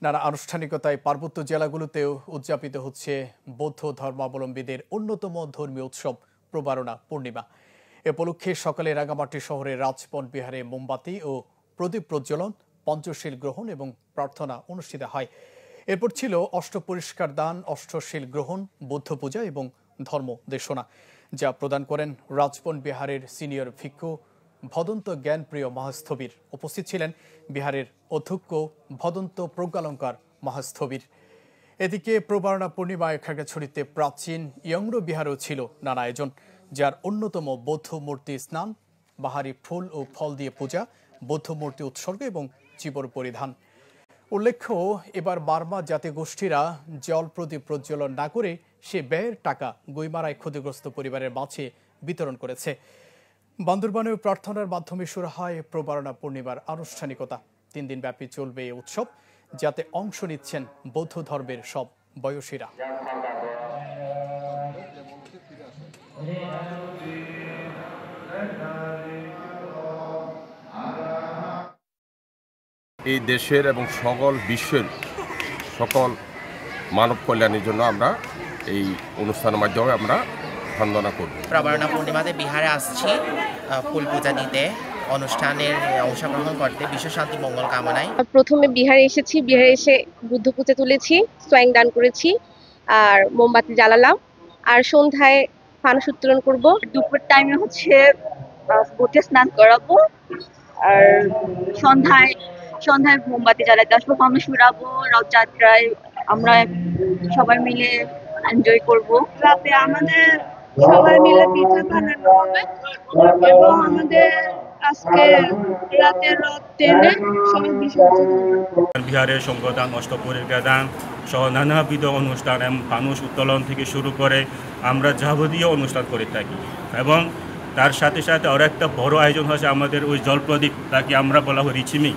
নানা আনুষ্ঠানিকতায় পার্বত্য জেলাগুলোতেও উদযাপিত হচ্ছে বৌদ্ধ ধর্মাবলম্বীদের অন্যতম ধর্মীয় উৎসব প্রবারণা পূর্ণিমা। এ উপলক্ষে সকালে রাঙামাটি শহরের রাজপথ বিহারে মোমবাতি ও প্রদীপ প্রজ্বলন, পঞ্চশীল গ্রহণ এবং প্রার্থনা অনুষ্ঠিত হয়। এরপর ছিল অষ্টপরিষ্কার দান, অষ্টশীল গ্রহণ, বৌদ্ধ পূজা এবং ধর্ম দেশনা, যা প্রদান করেন রাজপথ বিহারের সিনিয়র ভিক্ষু ভদন্ত জ্ঞানপ্রিয় মহাস্থবির। উপস্থিত ছিলেন বিহারের অধ্যক্ষ ভদন্ত প্রজ্ঞালঙ্কার মহাস্থবির। এদিকে প্রবারণা পূর্ণিমায় খাগড়াছড়িতে প্রাচীন ইয়ংরো বিহারেও ছিল নানা আয়োজন, যার অন্যতম বৌদ্ধ মূর্তি স্নান, বাহারি ফুল ও ফল দিয়ে পূজা, বৌদ্ধ মূর্তি উৎসর্গ এবং চিবর পরিধান। উল্লেখ্য, এবার বার্মা জাতিগোষ্ঠীরা জল প্রদীপ প্রজ্বলন না করে সে ব্যয়ের টাকা গুইমারায় ক্ষতিগ্রস্ত পরিবারের মাঝে বিতরণ করেছে। বান্দরবানেও প্রার্থনার মাধ্যমে শুরু হয় প্রবারণা পূর্ণিমার আনুষ্ঠানিকতা। 3 দিন ব্যাপী চলবে এই উৎসব, যাতে অংশ নিচ্ছেন বৌদ্ধ ধর্মের সব বয়সীরা। এই দেশের এবং সকল বিশ্বের সকল মানব কল্যাণের জন্য আমরা এই অনুষ্ঠানের মাধ্যমে আমরা বন্দনা করব। প্রবারণা পূর্ণিমাতে বিহারে আসছি ফুল পূজা দিতে, অনুষ্ঠানের অংশগ্রহণ করতে, বিশ্ব শান্তি মঙ্গল কামনায়। প্রথমে বিহারে এসেছি, বিহারে এসে বুদ্ধ পূজা তুলেছি, সোয়াং দান করেছি আর মোমবাতি জ্বালালাম, আর সন্ধ্যায় ফানুস উত্তোলন করব। দুপুর টাইমে হচ্ছে বোটে স্নান করাবো, আর সন্ধ্যায় মোমবাতি জ্বালাতে আসবো, ফানুস উড়াবো। রথযাত্রায় আমরা সবাই মিলে এনজয় করব। রাতে আমাদের সবাই মিলে পিঠা বানানো হবে এবং আমাদের আজকে রাতে রথ টেনে সবাই বিসর্জন দেব। বিহারের সংঘদান, অষ্টপরিষ্কার দান সহ নানাবিধ অনুষ্ঠান এবং ফানুস উত্তোলন থেকে শুরু করে আমরা যাবতীয় অনুষ্ঠান করে থাকি। এবং তার সাথে সাথে আরও একটা বড় আয়োজন হচ্ছে আমাদের ওই জলপ্রদীপ, তাকে আমরা বলা হয় রিচিমি।